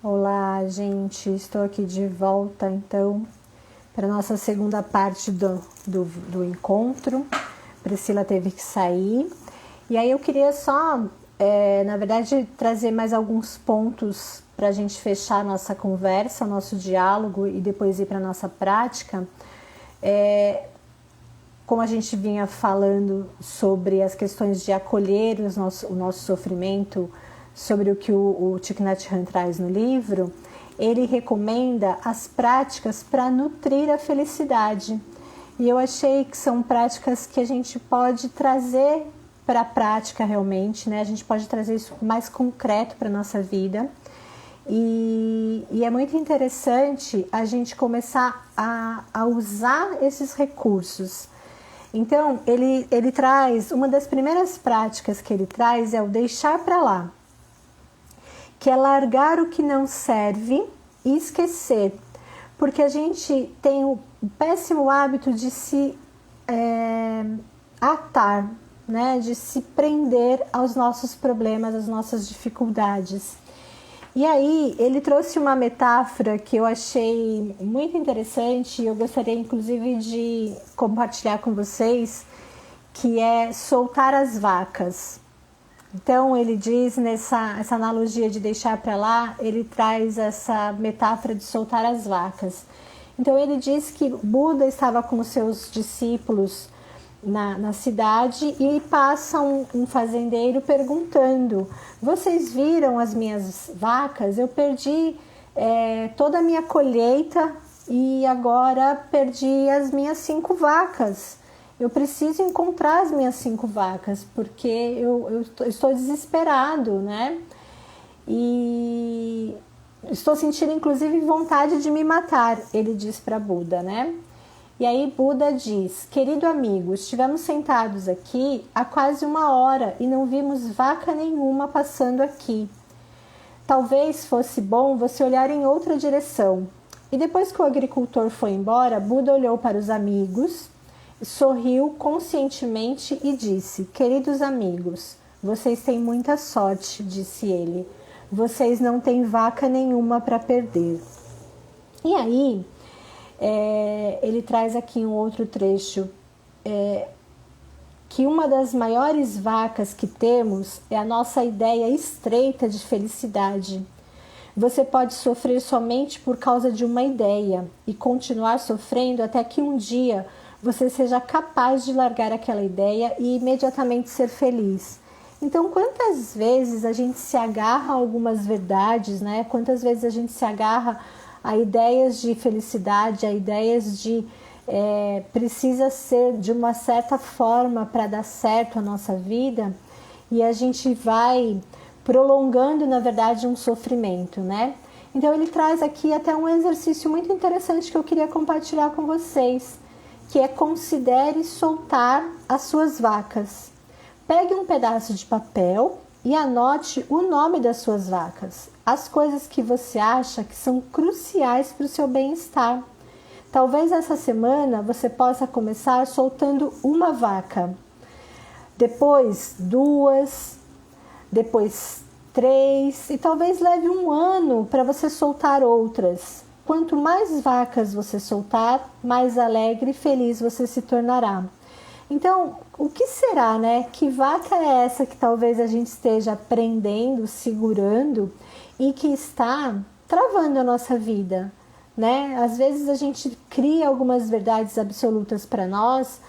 Olá, gente, estou aqui de volta então para a nossa segunda parte do encontro. Priscila teve que sair e aí eu queria só, na verdade, trazer mais alguns pontos para a gente fechar a nossa conversa, nosso diálogo e depois ir para a nossa prática. Como a gente vinha falando sobre as questões de acolher o nosso sofrimento, sobre o que o Thich Nhat Hanh traz no livro, ele recomenda as práticas para nutrir a felicidade. E eu achei que são práticas que a gente pode trazer para a prática realmente, né? A gente pode trazer isso mais concreto para a nossa vida. E é muito interessante a gente começar a usar esses recursos. Então, ele traz, uma das primeiras práticas que ele traz é o deixar para lá, que é largar o que não serve e esquecer, porque a gente tem o péssimo hábito de se atar, né? De se prender aos nossos problemas, às nossas dificuldades. E aí ele trouxe uma metáfora que eu achei muito interessante e eu gostaria inclusive de compartilhar com vocês, que é soltar as vacas. Então ele diz essa analogia de deixar para lá, ele traz essa metáfora de soltar as vacas. Então ele diz que Buda estava com os seus discípulos na cidade e passa um fazendeiro perguntando: vocês viram as minhas vacas? Eu perdi toda a minha colheita e agora perdi as minhas 5 vacas. Eu preciso encontrar as minhas 5 vacas, porque eu estou desesperado, né? E estou sentindo, inclusive, vontade de me matar, ele diz para Buda, né? E aí Buda diz: querido amigo, estivemos sentados aqui há quase 1 hora e não vimos vaca nenhuma passando aqui. Talvez fosse bom você olhar em outra direção. E depois que o agricultor foi embora, Buda olhou para os amigos, sorriu conscientemente e disse: queridos amigos, vocês têm muita sorte, disse ele. Vocês não têm vaca nenhuma para perder. E aí, ele traz aqui um outro trecho, que uma das maiores vacas que temos é a nossa ideia estreita de felicidade. Você pode sofrer somente por causa de uma ideia e continuar sofrendo até que um dia você seja capaz de largar aquela ideia e imediatamente ser feliz. Então, quantas vezes a gente se agarra a algumas verdades, né? Quantas vezes a gente se agarra a ideias de felicidade, a ideias de precisa ser de uma certa forma para dar certo a nossa vida, e a gente vai prolongando, na verdade, um sofrimento, né? Então ele traz aqui até um exercício muito interessante que eu queria compartilhar com vocês, que é: considere soltar as suas vacas. Pegue um pedaço de papel e anote o nome das suas vacas, as coisas que você acha que são cruciais para o seu bem-estar. Talvez essa semana você possa começar soltando uma vaca, depois 2, depois 3, e talvez leve 1 ano para você soltar outras. Quanto mais vacas você soltar, mais alegre e feliz você se tornará. Então, o que será, né? Que vaca é essa que talvez a gente esteja prendendo, segurando e que está travando a nossa vida, né? Às vezes a gente cria algumas verdades absolutas para nós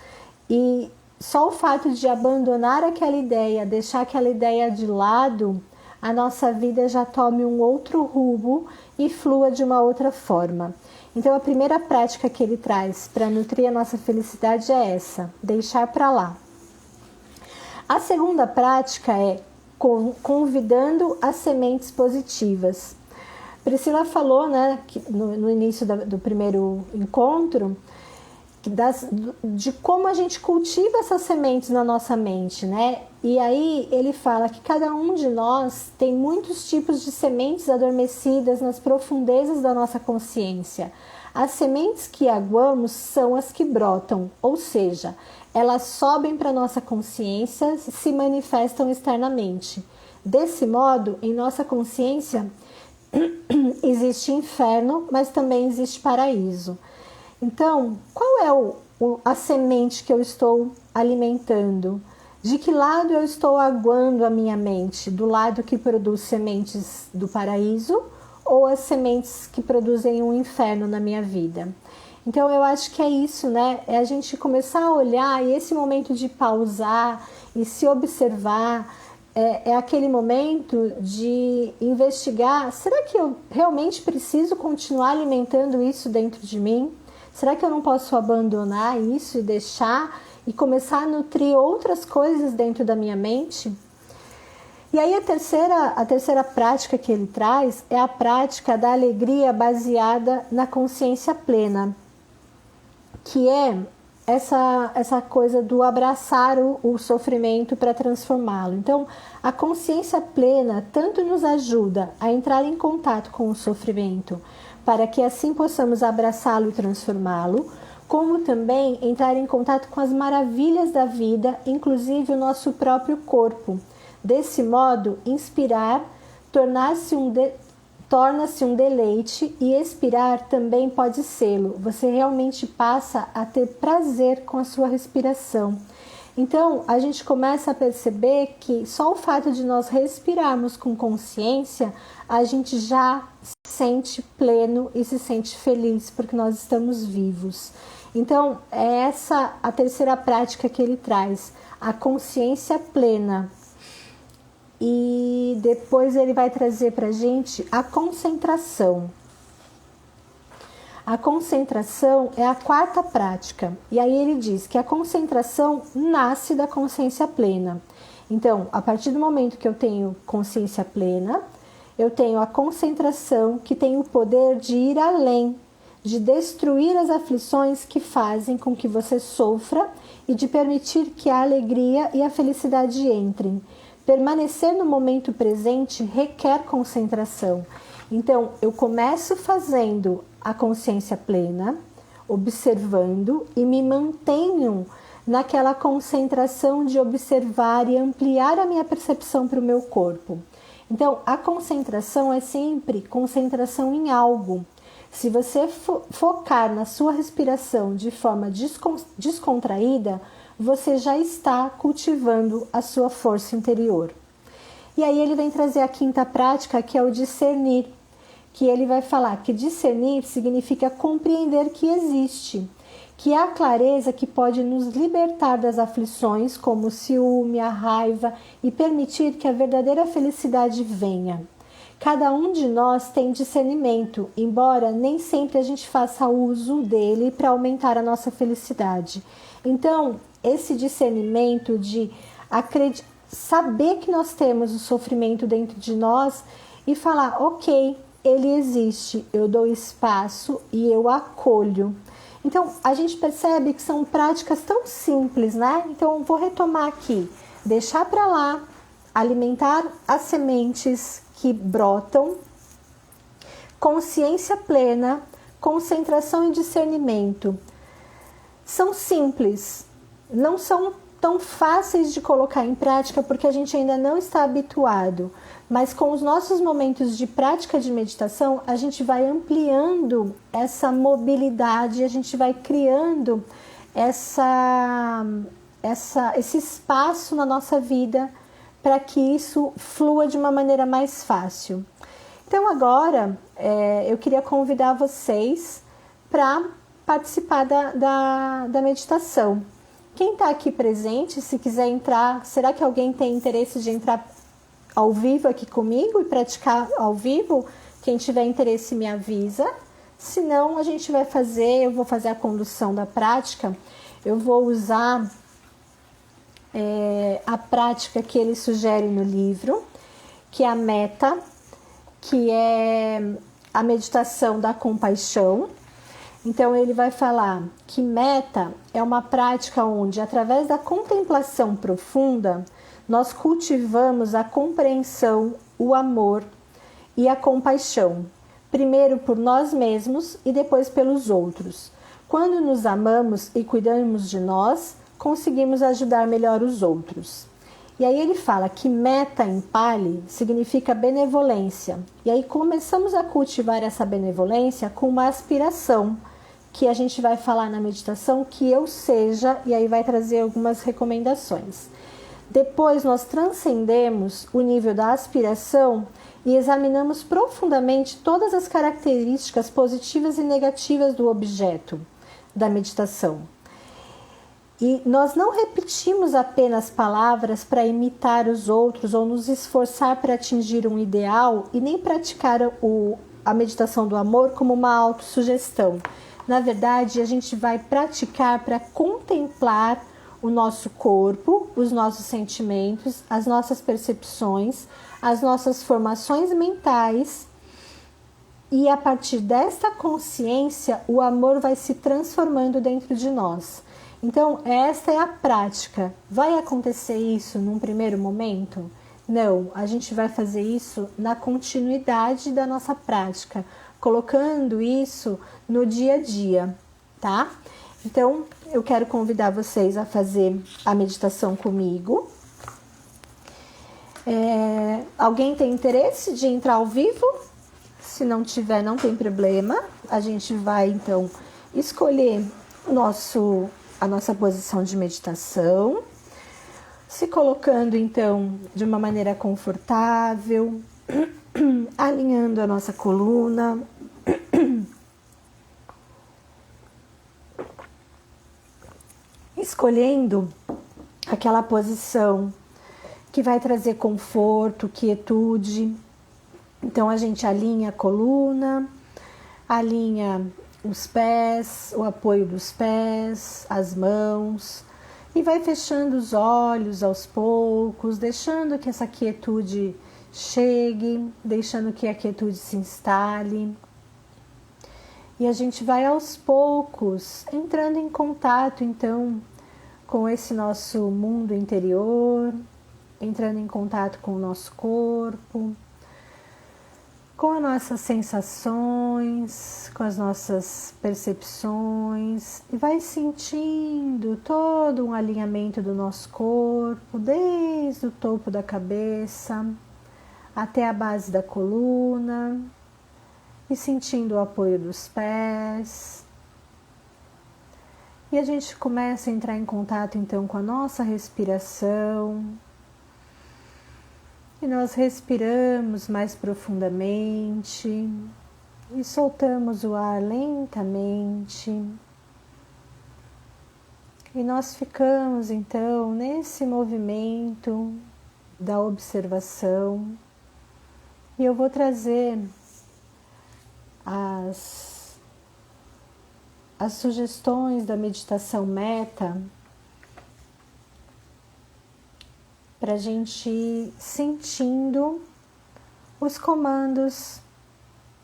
e só o fato de abandonar aquela ideia, deixar aquela ideia de lado, a nossa vida já tome um outro rumo e flua de uma outra forma. Então a primeira prática que ele traz para nutrir a nossa felicidade é essa: deixar para lá. A segunda prática é convidando as sementes positivas. Priscila falou, né, no início do primeiro encontro, de como a gente cultiva essas sementes na nossa mente, né? E aí ele fala que cada um de nós tem muitos tipos de sementes adormecidas nas profundezas da nossa consciência. As sementes que aguamos são as que brotam, ou seja, elas sobem para a nossa consciência e se manifestam externamente. Desse modo, em nossa consciência existe inferno, mas também existe paraíso. Então, qual é a semente que eu estou alimentando? De que lado eu estou aguando a minha mente? Do lado que produz sementes do paraíso ou as sementes que produzem um inferno na minha vida? Então, eu acho que é isso, né? É a gente começar a olhar, e esse momento de pausar e se observar é aquele momento de investigar: será que eu realmente preciso continuar alimentando isso dentro de mim? Será que eu não posso abandonar isso e deixar e começar a nutrir outras coisas dentro da minha mente? E aí a terceira prática que ele traz é a prática da alegria baseada na consciência plena, que é essa coisa do abraçar o sofrimento para transformá-lo. Então, a consciência plena tanto nos ajuda a entrar em contato com o sofrimento, para que assim possamos abraçá-lo e transformá-lo, como também entrar em contato com as maravilhas da vida, inclusive o nosso próprio corpo. Desse modo, inspirar torna-se um deleite, e expirar também pode sê-lo. Você realmente passa a ter prazer com a sua respiração. Então, a gente começa a perceber que só o fato de nós respirarmos com consciência, a gente já se sente pleno e se sente feliz, porque nós estamos vivos. Então, é essa a terceira prática que ele traz, a consciência plena. E depois ele vai trazer para a gente a concentração. A concentração é a quarta prática. E aí ele diz que a concentração nasce da consciência plena. Então, a partir do momento que eu tenho consciência plena, eu tenho a concentração, que tem o poder de ir além, de destruir as aflições que fazem com que você sofra e de permitir que a alegria e a felicidade entrem. Permanecer no momento presente requer concentração. Então, eu começo fazendo a consciência plena, observando, e me mantenho naquela concentração de observar e ampliar a minha percepção para o meu corpo. Então, a concentração é sempre concentração em algo. Se você focar na sua respiração de forma descontraída, você já está cultivando a sua força interior. E aí ele vem trazer a quinta prática, que é o discernir, que ele vai falar que discernir significa compreender que existe, que é a clareza que pode nos libertar das aflições, como o ciúme, a raiva, e permitir que a verdadeira felicidade venha. Cada um de nós tem discernimento, embora nem sempre a gente faça uso dele para aumentar a nossa felicidade. Então, esse discernimento de saber que nós temos o sofrimento dentro de nós e falar: ok, ele existe, eu dou espaço e eu acolho. Então, a gente percebe que são práticas tão simples, né? Então, vou retomar aqui: deixar para lá, alimentar as sementes que brotam, consciência plena, concentração e discernimento. São simples, não são tão fáceis de colocar em prática porque a gente ainda não está habituado, mas com os nossos momentos de prática de meditação, a gente vai ampliando essa mobilidade, a gente vai criando esse espaço na nossa vida para que isso flua de uma maneira mais fácil. Então agora eu queria convidar vocês para participar da meditação. Quem está aqui presente, se quiser entrar, será que alguém tem interesse de entrar ao vivo aqui comigo e praticar ao vivo? Quem tiver interesse me avisa. Se não, eu vou fazer a condução da prática. Eu vou usar a prática que ele sugere no livro, que é a meta, que é a meditação da compaixão. Então, ele vai falar que meta é uma prática onde, através da contemplação profunda, nós cultivamos a compreensão, o amor e a compaixão, primeiro por nós mesmos e depois pelos outros. Quando nos amamos e cuidamos de nós, conseguimos ajudar melhor os outros. E aí ele fala que metta em Pali significa benevolência. E aí começamos a cultivar essa benevolência com uma aspiração, que a gente vai falar na meditação, que eu seja, e aí vai trazer algumas recomendações. Depois nós transcendemos o nível da aspiração e examinamos profundamente todas as características positivas e negativas do objeto da meditação. E nós não repetimos apenas palavras para imitar os outros ou nos esforçar para atingir um ideal e nem praticar a meditação do amor como uma autossugestão. Na verdade, a gente vai praticar para contemplar o nosso corpo, os nossos sentimentos, as nossas percepções, as nossas formações mentais. E a partir desta consciência, o amor vai se transformando dentro de nós. Então, esta é a prática. Vai acontecer isso num primeiro momento? Não, a gente vai fazer isso na continuidade da nossa prática, colocando isso no dia a dia, tá? Então, eu quero convidar vocês a fazer a meditação comigo. Alguém tem interesse de entrar ao vivo? Se não tiver, não tem problema. A gente vai, então, escolher a nossa posição de meditação, se colocando, então, de uma maneira confortável, alinhando a nossa coluna, escolhendo aquela posição que vai trazer conforto, quietude. Então, a gente alinha a coluna, alinha os pés, o apoio dos pés, as mãos, e vai fechando os olhos aos poucos, deixando que essa quietude chegue, deixando que a quietude se instale. E a gente vai aos poucos entrando em contato, então, com esse nosso mundo interior, entrando em contato com o nosso corpo, com as nossas sensações, com as nossas percepções, e vai sentindo todo um alinhamento do nosso corpo, desde o topo da cabeça até a base da coluna, e sentindo o apoio dos pés. E a gente começa a entrar em contato então com a nossa respiração. E nós respiramos mais profundamente e soltamos o ar lentamente. E nós ficamos então nesse movimento da observação. E eu vou trazer as sugestões da meditação metta para a gente ir sentindo os comandos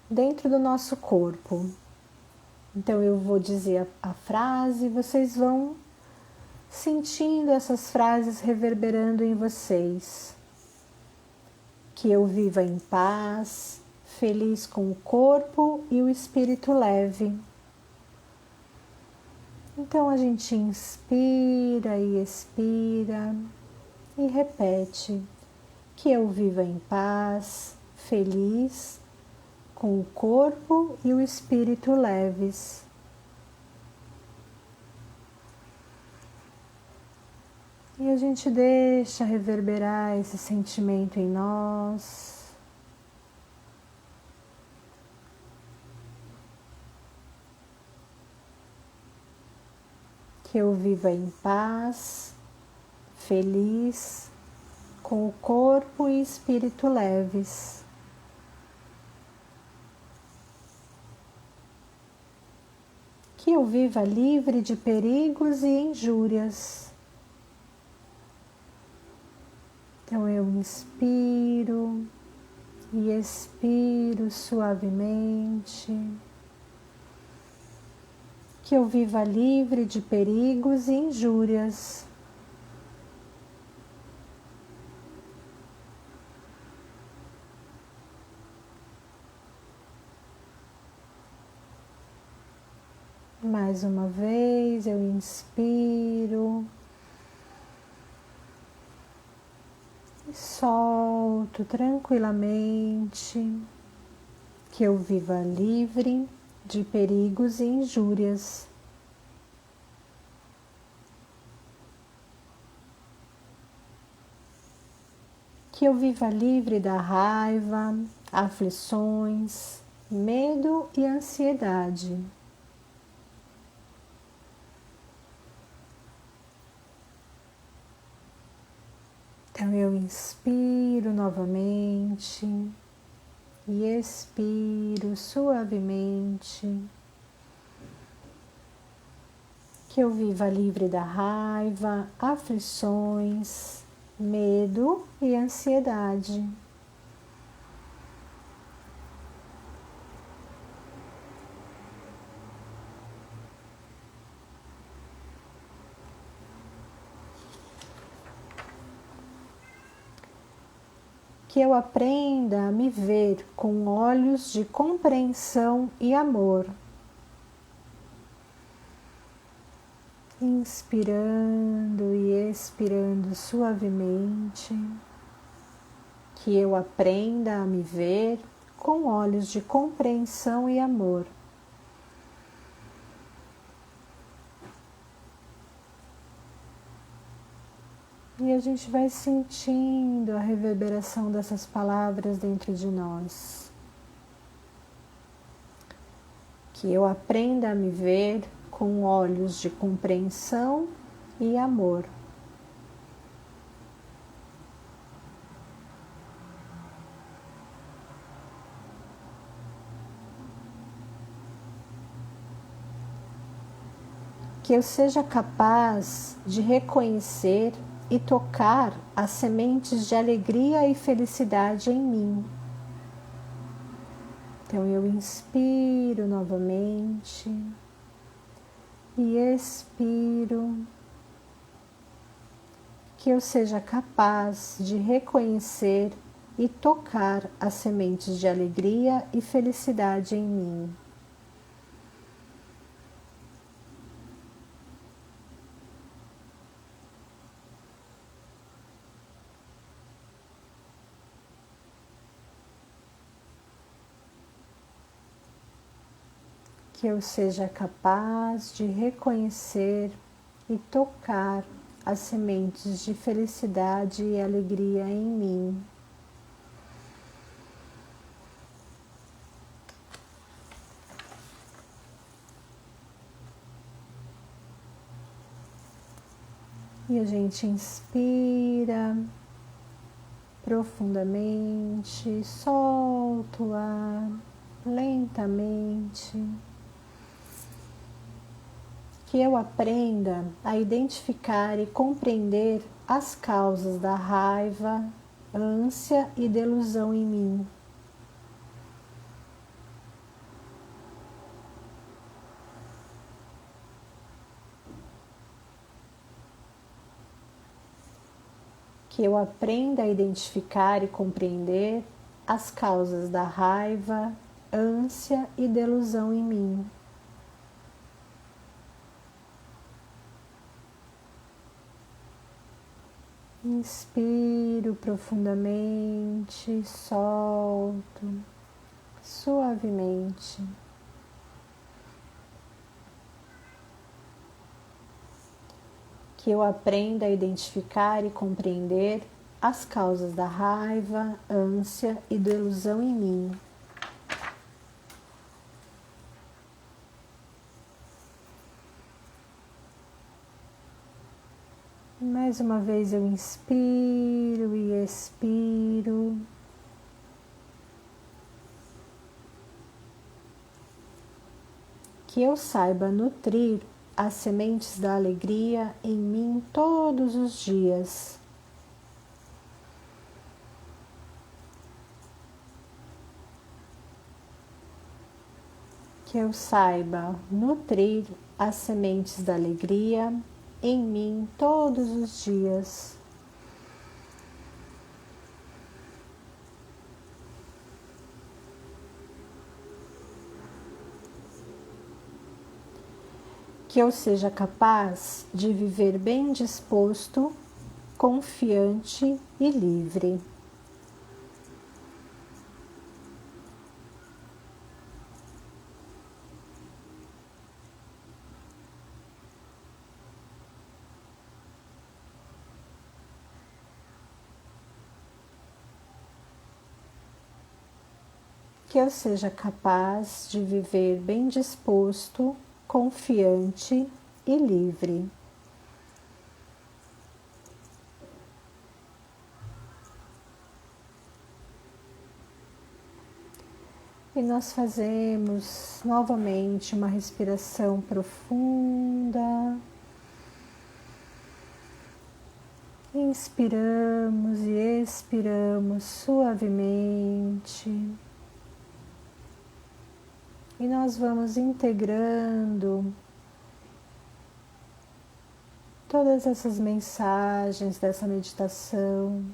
dentro do nosso corpo. Então eu vou dizer a frase e vocês vão sentindo essas frases reverberando em vocês. Que eu viva em paz, feliz com o corpo e o espírito leve. Então a gente inspira e expira e repete: que eu viva em paz, feliz, com o corpo e o espírito leves. E a gente deixa reverberar esse sentimento em nós. Que eu viva em paz, feliz, com o corpo e espírito leves. Que eu viva livre de perigos e injúrias. Então eu inspiro e expiro suavemente. Que eu viva livre de perigos e injúrias. Mais uma vez eu inspiro solto tranquilamente, que eu viva livre de perigos e injúrias. Que eu viva livre da raiva, aflições, medo e ansiedade. Então eu inspiro novamente e expiro suavemente. Que eu viva livre da raiva, aflições, medo e ansiedade. Que eu aprenda a me ver com olhos de compreensão e amor. Inspirando e expirando suavemente. Que eu aprenda a me ver com olhos de compreensão e amor. E a gente vai sentindo a reverberação dessas palavras dentro de nós. Que eu aprenda a me ver com olhos de compreensão e amor. Que eu seja capaz de reconhecer e tocar as sementes de alegria e felicidade em mim. Então eu inspiro novamente e expiro. Que eu seja capaz de reconhecer e tocar as sementes de alegria e felicidade em mim. Que eu seja capaz de reconhecer e tocar as sementes de felicidade e alegria em mim. E a gente inspira profundamente, solta o ar lentamente. Que eu aprenda a identificar e compreender as causas da raiva, ânsia e delusão em mim. Que eu aprenda a identificar e compreender as causas da raiva, ânsia e delusão em mim. Inspiro profundamente, solto suavemente. Que eu aprenda a identificar e compreender as causas da raiva, ânsia e delusão em mim. Mais uma vez eu inspiro e expiro. Que eu saiba nutrir as sementes da alegria em mim todos os dias. Que eu saiba nutrir as sementes da alegria em mim todos os dias. Que eu seja capaz de viver bem disposto confiante e livre. Que eu seja capaz de viver bem disposto, confiante e livre. E nós fazemos novamente uma respiração profunda. Inspiramos e expiramos suavemente. E nós vamos integrando todas essas mensagens dessa meditação.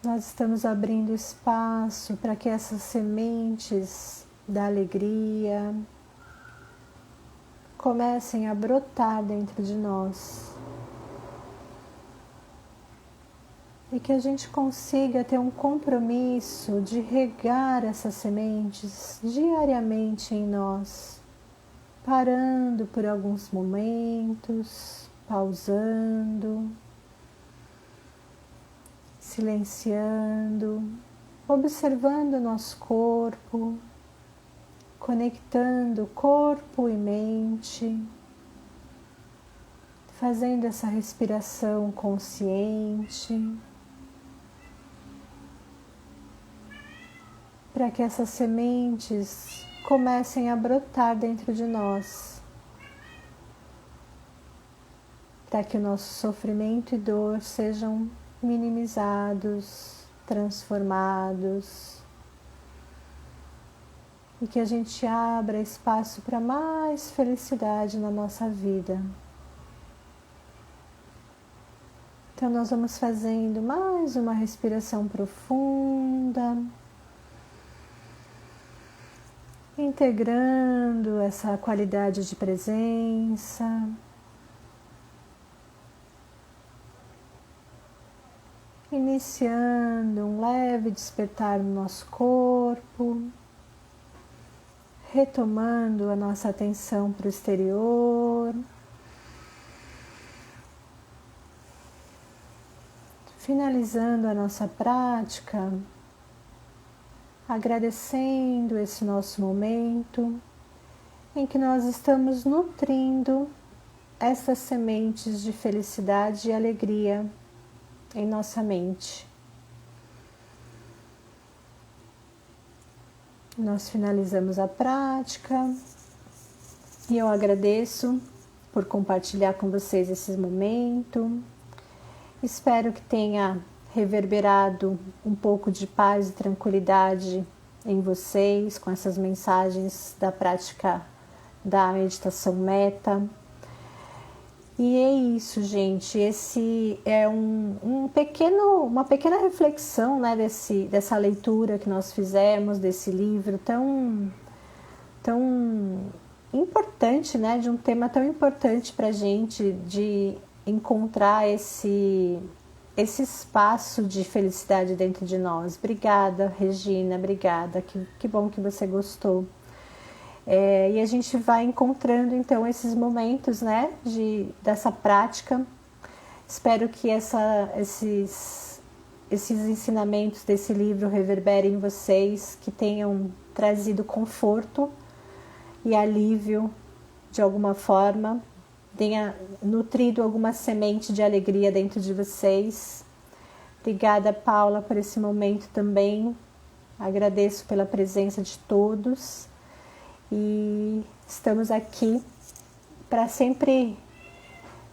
Nós estamos abrindo espaço para que essas sementes da alegria comecem a brotar dentro de nós. E que a gente consiga ter um compromisso de regar essas sementes diariamente em nós, parando por alguns momentos, pausando, silenciando, observando o nosso corpo, conectando corpo e mente, fazendo essa respiração consciente, para que essas sementes comecem a brotar dentro de nós, para que o nosso sofrimento e dor sejam minimizados, transformados, e que a gente abra espaço para mais felicidade na nossa vida. Então nós vamos fazendo mais uma respiração profunda, integrando essa qualidade de presença, iniciando um leve despertar no nosso corpo, retomando a nossa atenção para o exterior, finalizando a nossa prática, agradecendo esse nosso momento em que nós estamos nutrindo essas sementes de felicidade e alegria em nossa mente. Nós finalizamos a prática e eu agradeço por compartilhar com vocês esse momento. Espero que tenha reverberado um pouco de paz e tranquilidade em vocês com essas mensagens da prática da meditação meta. E é isso, gente. Esse é uma pequena reflexão, né, dessa leitura que nós fizemos, desse livro tão importante, né, de um tema tão importante para a gente, de encontrar esse espaço de felicidade dentro de nós. Obrigada, Regina, obrigada. Que bom que você gostou. E a gente vai encontrando então esses momentos, né, dessa prática. Espero que esses ensinamentos desse livro reverberem em vocês, que tenham trazido conforto e alívio de alguma forma, tenha nutrido alguma semente de alegria dentro de vocês. Obrigada, Paula, por esse momento também. Agradeço pela presença de todos. E estamos aqui para sempre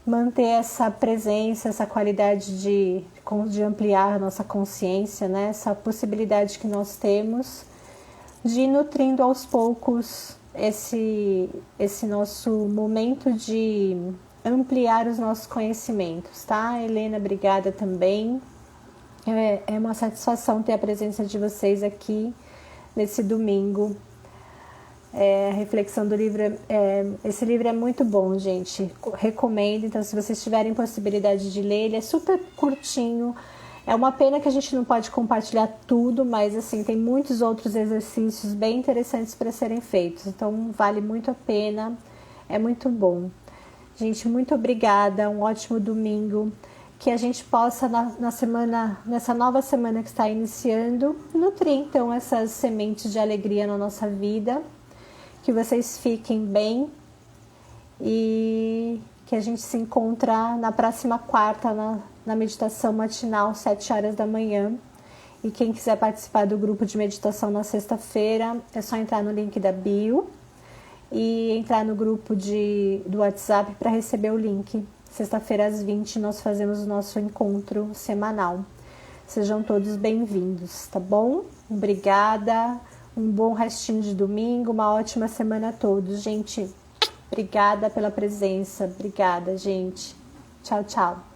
manter essa presença, essa qualidade de ampliar a nossa consciência, né? Essa possibilidade que nós temos de ir nutrindo aos poucos esse nosso momento de ampliar os nossos conhecimentos, tá? Helena, obrigada também. É uma satisfação ter a presença de vocês aqui nesse domingo. A reflexão do livro, esse livro é muito bom, gente. Recomendo. Então, se vocês tiverem possibilidade de ler, ele é super curtinho. É uma pena que a gente não pode compartilhar tudo, mas assim, tem muitos outros exercícios bem interessantes para serem feitos. Então, vale muito a pena. É muito bom. Gente, muito obrigada. Um ótimo domingo. Que a gente possa, nessa nova semana que está iniciando, nutrir então essas sementes de alegria na nossa vida. Que vocês fiquem bem e que a gente se encontra na próxima quarta na meditação matinal, 7 horas da manhã. E quem quiser participar do grupo de meditação na sexta-feira, é só entrar no link da bio e entrar no grupo do WhatsApp para receber o link. Sexta-feira às 20 nós fazemos o nosso encontro semanal. Sejam todos bem-vindos, tá bom? Obrigada. Um bom restinho de domingo, uma ótima semana a todos. Gente, obrigada pela presença. Obrigada, gente. Tchau, tchau.